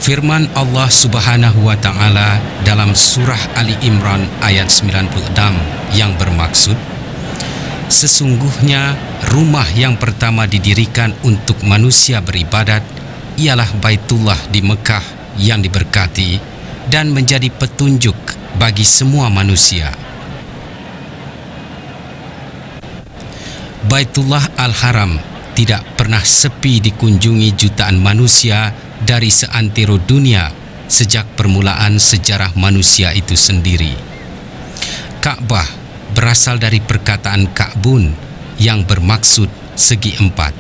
Firman Allah Subhanahu wa Ta'ala dalam surah Ali Imran ayat 96 yang bermaksud, sesungguhnya rumah yang pertama didirikan untuk manusia beribadat ialah Baitullah di Mekah yang diberkati dan menjadi petunjuk bagi semua manusia. Baitullah Al-Haram tidak pernah sepi dikunjungi jutaan manusia dari seantero dunia sejak permulaan sejarah manusia itu sendiri. Ka'bah berasal dari perkataan Ka'bun yang bermaksud segi empat.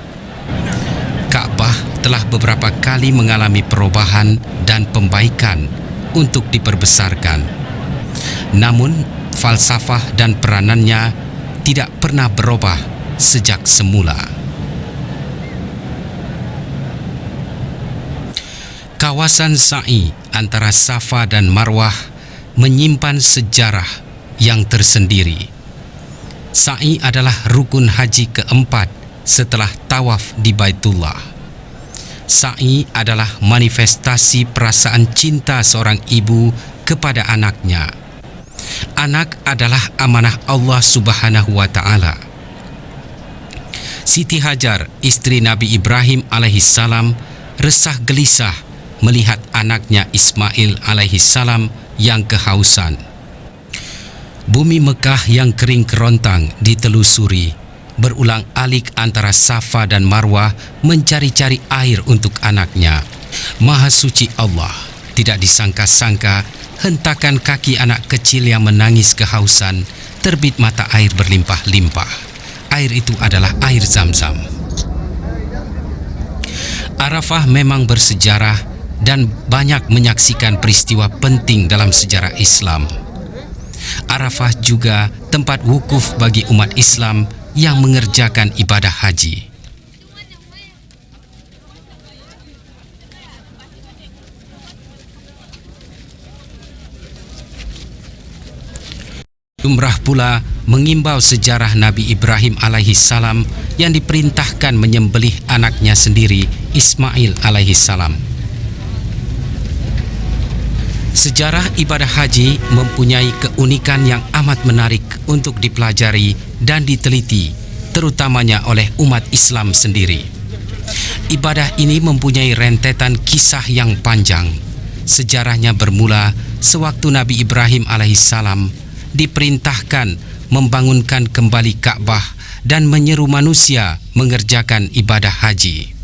Ka'bah telah beberapa kali mengalami perubahan dan pembaikan untuk diperbesarkan. Namun, falsafah dan peranannya tidak pernah berubah sejak semula. Kawasan sa'i antara Safa dan Marwah menyimpan sejarah yang tersendiri. Sa'i adalah rukun haji keempat setelah tawaf di Baitullah. Sa'i adalah manifestasi perasaan cinta seorang ibu kepada anaknya. Anak adalah amanah Allah Subhanahu wa Ta'ala. Siti Hajar, istri Nabi Ibrahim alaihissalam, resah gelisah melihat anaknya Ismail alaihissalam yang kehausan. Bumi Mekah yang kering kerontang ditelusuri, berulang-alik antara Safa dan Marwah mencari-cari air untuk anaknya. Maha suci Allah, tidak disangka-sangka hentakan kaki anak kecil yang menangis kehausan, terbit mata air berlimpah-limpah. Air itu adalah air Zam-Zam. Arafah memang bersejarah dan banyak menyaksikan peristiwa penting dalam sejarah Islam. Arafah juga tempat wukuf bagi umat Islam yang mengerjakan ibadah haji. Umrah pula mengimbau sejarah Nabi Ibrahim alaihissalam yang diperintahkan menyembelih anaknya sendiri, Ismail alaihissalam. Sejarah ibadah haji mempunyai keunikan yang amat menarik untuk dipelajari dan diteliti, terutamanya oleh umat Islam sendiri. Ibadah ini mempunyai rentetan kisah yang panjang. Sejarahnya bermula sewaktu Nabi Ibrahim alaihissalam diperintahkan membangunkan kembali Ka'bah dan menyeru manusia mengerjakan ibadah haji.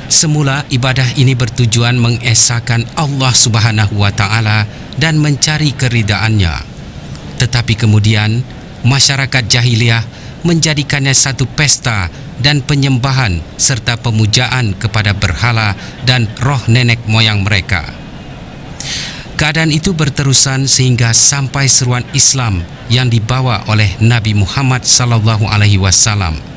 Semula ibadah ini bertujuan mengesahkan Allah Subhanahu wa Ta'ala dan mencari keridhaannya. Tetapi kemudian masyarakat jahiliyah menjadikannya satu pesta dan penyembahan serta pemujaan kepada berhala dan roh nenek moyang mereka. Keadaan itu berterusan sehingga sampai seruan Islam yang dibawa oleh Nabi Muhammad SAW.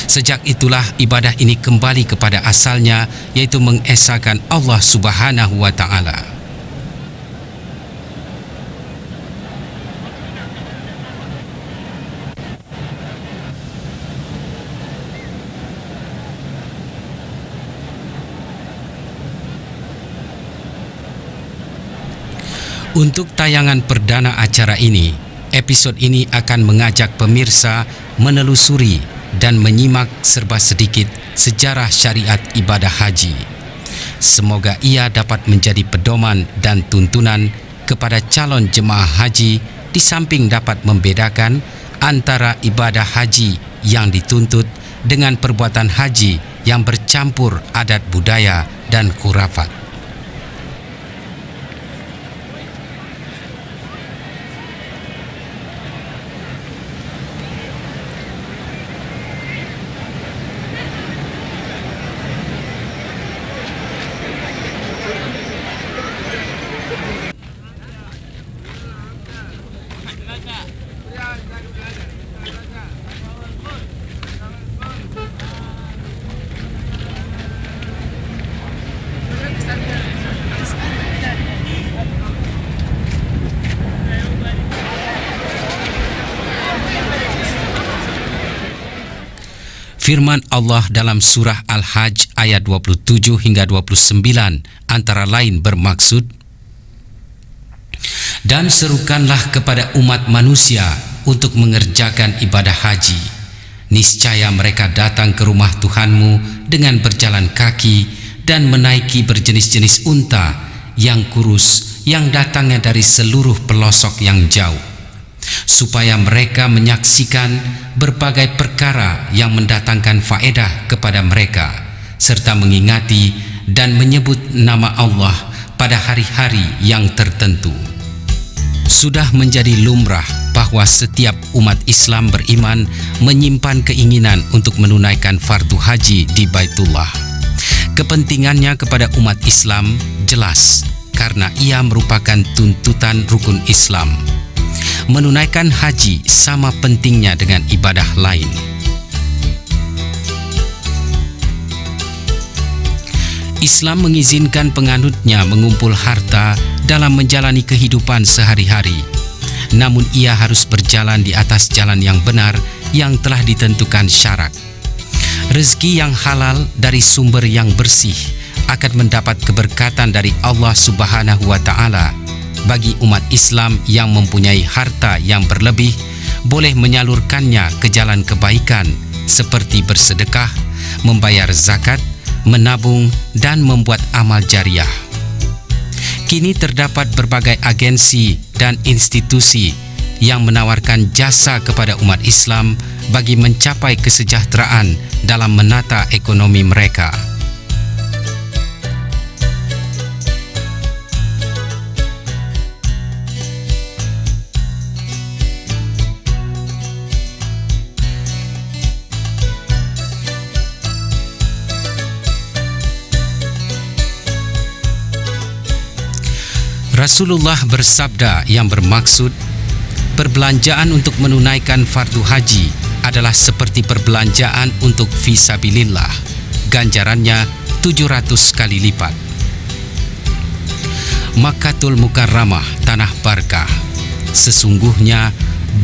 Sejak itulah ibadah ini kembali kepada asalnya, yaitu mengesahkan Allah Subhanahu wa Ta'ala. Untuk tayangan perdana acara ini, episod ini akan mengajak pemirsa menelusuri dan menyimak serba sedikit sejarah syariat ibadah haji. Semoga ia dapat menjadi pedoman dan tuntunan kepada calon jemaah haji, di samping dapat membedakan antara ibadah haji yang dituntut dengan perbuatan haji yang bercampur adat budaya dan khurafat. Firman Allah dalam surah Al-Hajj ayat 27 hingga 29 antara lain bermaksud, dan serukanlah kepada umat manusia untuk mengerjakan ibadah haji. Niscaya mereka datang ke rumah Tuhanmu dengan berjalan kaki dan menaiki berjenis-jenis unta yang kurus yang datangnya dari seluruh pelosok yang jauh, supaya mereka menyaksikan berbagai perkara yang mendatangkan faedah kepada mereka, serta mengingati dan menyebut nama Allah pada hari-hari yang tertentu. Sudah menjadi lumrah bahwa setiap umat Islam beriman menyimpan keinginan untuk menunaikan fardu haji di Baitullah. Kepentingannya kepada umat Islam jelas karena ia merupakan tuntutan rukun Islam. Menunaikan haji sama pentingnya dengan ibadah lain. Islam mengizinkan penganutnya mengumpul harta dalam menjalani kehidupan sehari-hari. Namun ia harus berjalan di atas jalan yang benar yang telah ditentukan syarak. Rezeki yang halal dari sumber yang bersih akan mendapat keberkatan dari Allah Subhanahu wa Ta'ala. Bagi umat Islam yang mempunyai harta yang berlebih, boleh menyalurkannya ke jalan kebaikan seperti bersedekah, membayar zakat, menabung, dan membuat amal jariah. Kini terdapat berbagai agensi dan institusi yang menawarkan jasa kepada umat Islam bagi mencapai kesejahteraan dalam menata ekonomi mereka. Rasulullah bersabda yang bermaksud, perbelanjaan untuk menunaikan fardu haji adalah seperti perbelanjaan untuk fisabilillah. Ganjarannya 700 kali lipat. Makkatul Mukarramah, tanah Barkah. Sesungguhnya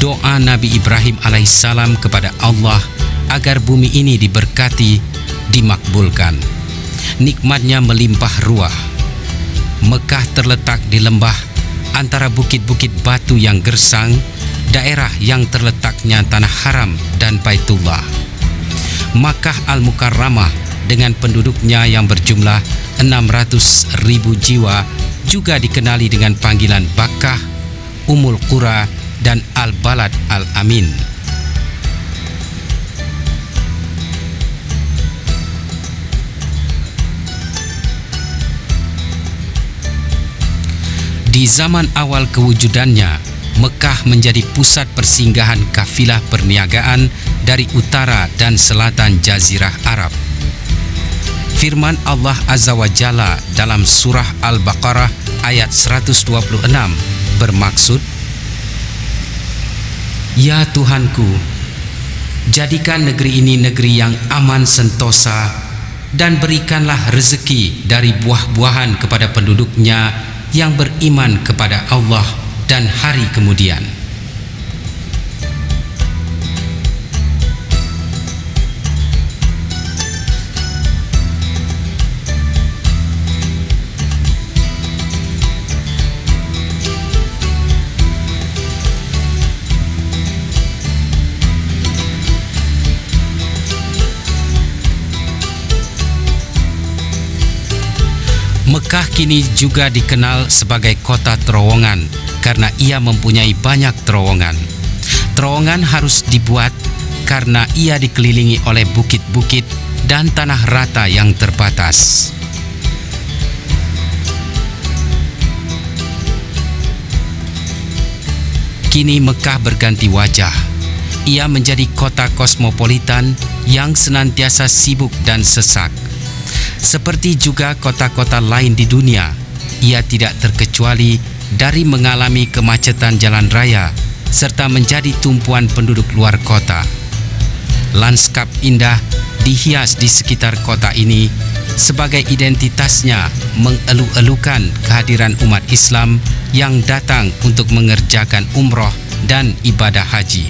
doa Nabi Ibrahim alaihissalam kepada Allah agar bumi ini diberkati dimakbulkan. Nikmatnya melimpah ruah. Mekah terletak di lembah antara bukit-bukit batu yang gersang, daerah yang terletaknya tanah haram dan Baitullah. Makkah Al-Mukarramah dengan penduduknya yang berjumlah 600.000 jiwa juga dikenali dengan panggilan Bakkah, Ummul Qura, dan Al-Balad Al-Amin. Di zaman awal kewujudannya, Mekah menjadi pusat persinggahan kafilah perniagaan dari utara dan selatan Jazirah Arab. Firman Allah Azza wa Jalla dalam surah Al-Baqarah ayat 126 bermaksud, Ya Tuhanku, jadikan negeri ini negeri yang aman sentosa dan berikanlah rezeki dari buah-buahan kepada penduduknya yang beriman kepada Allah dan hari kemudian. Mekah kini juga dikenal sebagai kota terowongan karena ia mempunyai banyak terowongan. Terowongan harus dibuat karena ia dikelilingi oleh bukit-bukit dan tanah rata yang terbatas. Kini Mekah berganti wajah. Ia menjadi kota kosmopolitan yang senantiasa sibuk dan sesak. Seperti juga kota-kota lain di dunia, ia tidak terkecuali dari mengalami kemacetan jalan raya serta menjadi tumpuan penduduk luar kota. Lanskap indah dihias di sekitar kota ini sebagai identitasnya mengeluh-elukan kehadiran umat Islam yang datang untuk mengerjakan umroh dan ibadah haji.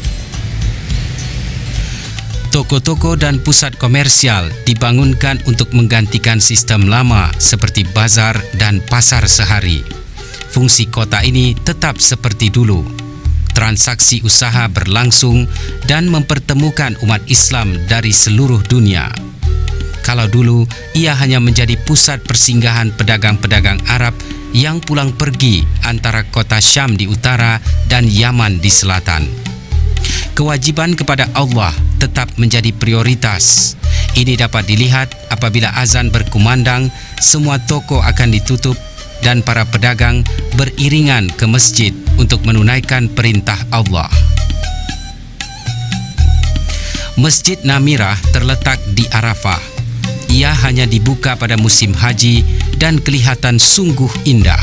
Toko-toko dan pusat komersial dibangunkan untuk menggantikan sistem lama seperti bazar dan pasar sehari. Fungsi kota ini tetap seperti dulu. Transaksi usaha berlangsung dan mempertemukan umat Islam dari seluruh dunia. Kalau dulu ia hanya menjadi pusat persinggahan pedagang-pedagang Arab yang pulang pergi antara kota Syam di utara dan Yaman di selatan. Kewajiban kepada Allah tetap menjadi prioritas. Ini dapat dilihat apabila azan berkumandang, semua toko akan ditutup dan para pedagang beriringan ke masjid untuk menunaikan perintah Allah. Masjid Namirah terletak di Arafah. Ia hanya dibuka pada musim haji dan kelihatan sungguh indah.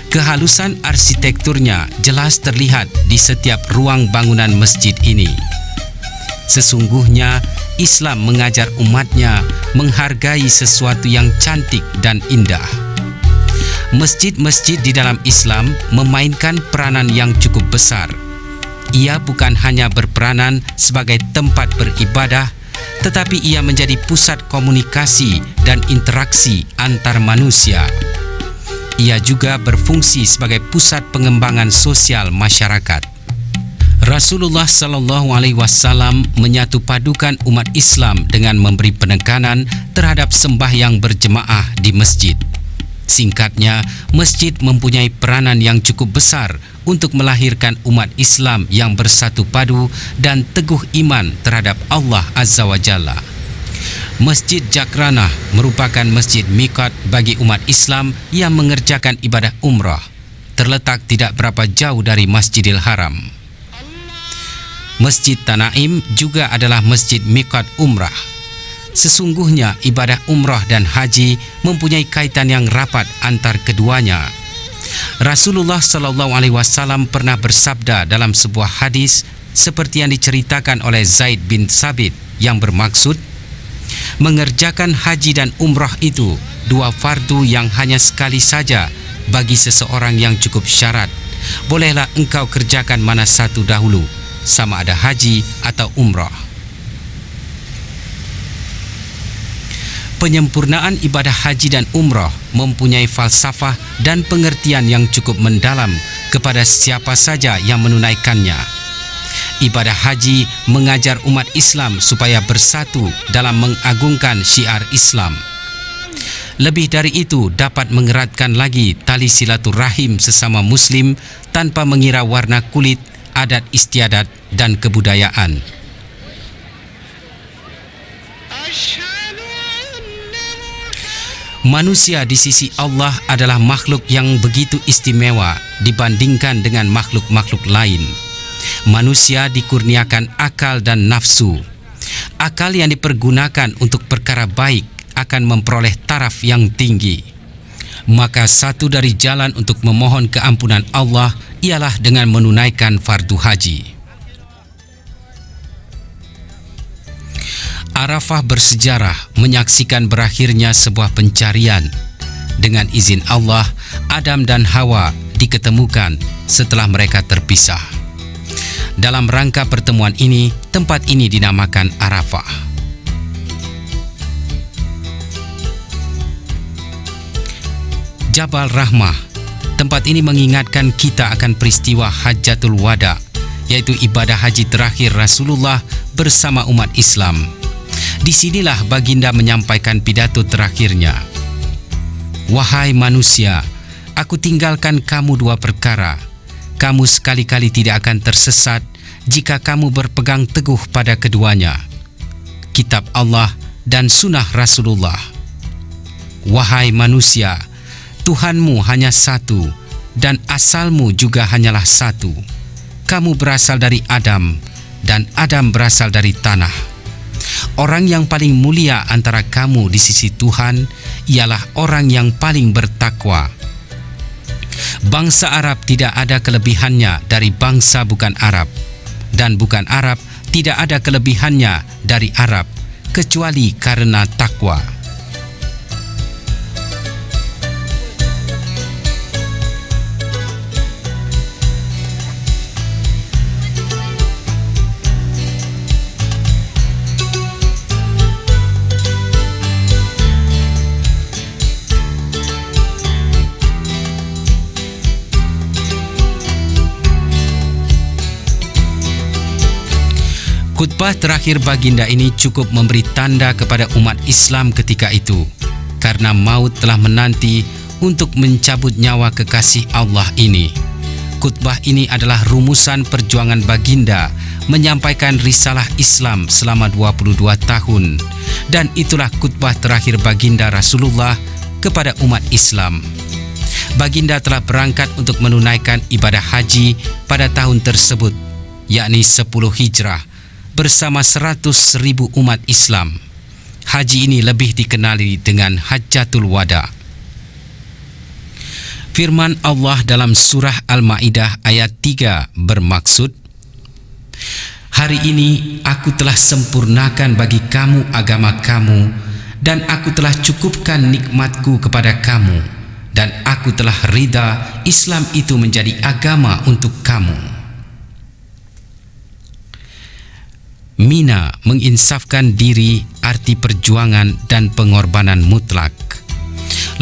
Kehalusan arsitekturnya jelas terlihat di setiap ruang bangunan masjid ini. Sesungguhnya Islam mengajar umatnya menghargai sesuatu yang cantik dan indah. Masjid-masjid di dalam Islam memainkan peranan yang cukup besar. Ia bukan hanya berperanan sebagai tempat beribadah, tetapi ia menjadi pusat komunikasi dan interaksi antar manusia. Ia juga berfungsi sebagai pusat pengembangan sosial masyarakat. Rasulullah Sallallahu Alaihi Wasallam menyatu padukan umat Islam dengan memberi penekanan terhadap sembahyang berjemaah di masjid. Singkatnya, masjid mempunyai peranan yang cukup besar untuk melahirkan umat Islam yang bersatu padu dan teguh iman terhadap Allah Azza wa Jalla. Masjid Jakranah merupakan masjid miqat bagi umat Islam yang mengerjakan ibadah umrah. Terletak tidak berapa jauh dari Masjidil Haram. Masjid Tanaim juga adalah masjid miqat umrah. Sesungguhnya ibadah umrah dan haji mempunyai kaitan yang rapat antar keduanya. Rasulullah Sallallahu Alaihi Wasallam pernah bersabda dalam sebuah hadis seperti yang diceritakan oleh Zaid bin Sabit yang bermaksud, mengerjakan haji dan umrah itu dua fardu yang hanya sekali saja bagi seseorang yang cukup syarat. Bolehlah engkau kerjakan mana satu dahulu, sama ada haji atau umrah. Penyempurnaan ibadah haji dan umrah mempunyai falsafah dan pengertian yang cukup mendalam kepada siapa saja yang menunaikannya. Ibadah haji mengajar umat Islam supaya bersatu dalam mengagungkan syiar Islam. Lebih dari itu, dapat mengeratkan lagi tali silaturahim sesama Muslim tanpa mengira warna kulit, adat istiadat, dan kebudayaan. Manusia di sisi Allah adalah makhluk yang begitu istimewa dibandingkan dengan makhluk-makhluk lain. Manusia dikurniakan akal dan nafsu. Akal yang dipergunakan untuk perkara baik akan memperoleh taraf yang tinggi. Maka satu dari jalan untuk memohon keampunan Allah ialah dengan menunaikan fardu haji. Arafah bersejarah menyaksikan berakhirnya sebuah pencarian. Dengan izin Allah, Adam dan Hawa diketemukan setelah mereka terpisah. Dalam rangka pertemuan ini, tempat ini dinamakan Arafah. Jabal Rahmah. Tempat ini mengingatkan kita akan peristiwa Hajjatul Wada, yaitu ibadah haji terakhir Rasulullah bersama umat Islam. Disinilah baginda menyampaikan pidato terakhirnya. Wahai manusia, aku tinggalkan kamu dua perkara. Kamu sekali-kali tidak akan tersesat jika kamu berpegang teguh pada keduanya, kitab Allah dan sunnah Rasulullah. Wahai manusia, Tuhanmu hanya satu dan asalmu juga hanyalah satu. Kamu berasal dari Adam dan Adam berasal dari tanah. Orang yang paling mulia antara kamu di sisi Tuhan ialah orang yang paling bertakwa. Bangsa Arab tidak ada kelebihannya dari bangsa bukan Arab, dan bukan Arab tidak ada kelebihannya dari Arab, kecuali karena takwa. Khutbah terakhir baginda ini cukup memberi tanda kepada umat Islam ketika itu, karena maut telah menanti untuk mencabut nyawa kekasih Allah ini. Khutbah ini adalah rumusan perjuangan baginda menyampaikan risalah Islam selama 22 tahun, dan itulah khutbah terakhir baginda Rasulullah kepada umat Islam. Baginda telah berangkat untuk menunaikan ibadah haji pada tahun tersebut, yakni 10 Hijrah, bersama 100.000 umat Islam. Haji ini lebih dikenali dengan Hajjatul Wada. Firman Allah dalam surah Al-Maidah ayat 3 bermaksud, "Hari ini aku telah sempurnakan bagi kamu agama kamu, dan aku telah cukupkan nikmatku kepada kamu, dan aku telah ridha Islam itu menjadi agama untuk kamu." Mina menginsafkan diri, arti perjuangan dan pengorbanan mutlak.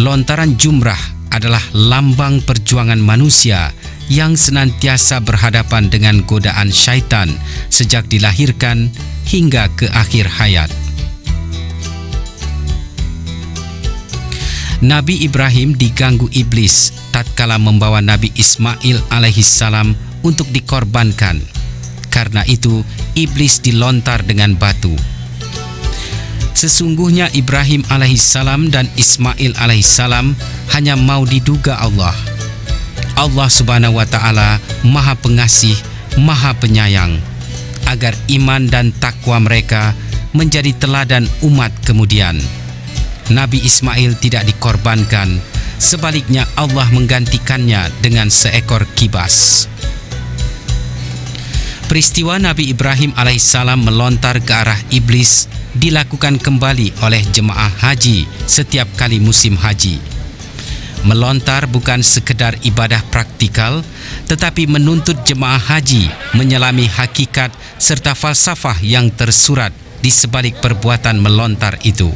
Lontaran jumrah adalah lambang perjuangan manusia yang senantiasa berhadapan dengan godaan syaitan sejak dilahirkan hingga ke akhir hayat. Nabi Ibrahim diganggu iblis tatkala membawa Nabi Ismail alaihissalam untuk dikorbankan. Karena itu, iblis dilontar dengan batu. Sesungguhnya Ibrahim alaihissalam dan Ismail alaihissalam hanya mau diduga Allah. Allah subhanahu wa ta'ala maha pengasih, maha penyayang, agar iman dan takwa mereka menjadi teladan umat kemudian. Nabi Ismail tidak dikorbankan, sebaliknya Allah menggantikannya dengan seekor kibas. Peristiwa Nabi Ibrahim alaihissalam melontar ke arah iblis dilakukan kembali oleh jemaah haji setiap kali musim haji. Melontar bukan sekedar ibadah praktikal, tetapi menuntut jemaah haji menyelami hakikat serta falsafah yang tersurat di sebalik perbuatan melontar itu.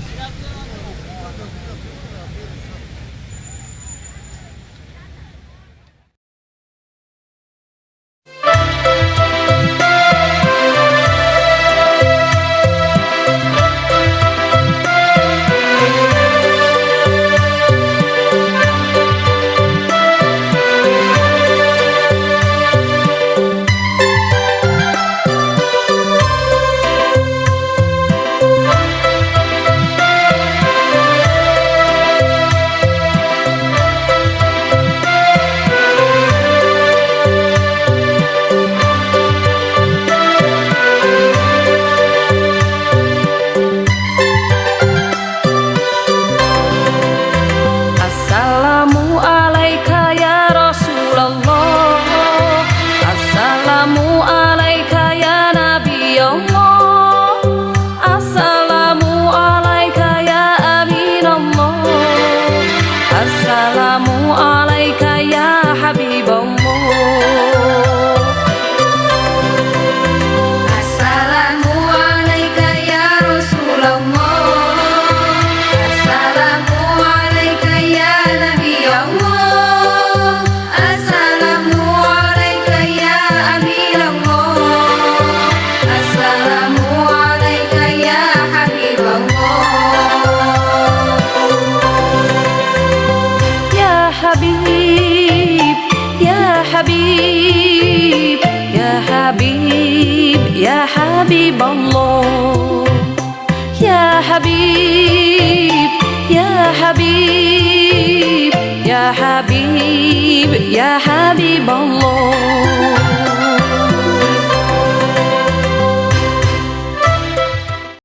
Ya Habib Allah, Ya Habib, Ya Habib, Ya Habib, Ya Habib Allah.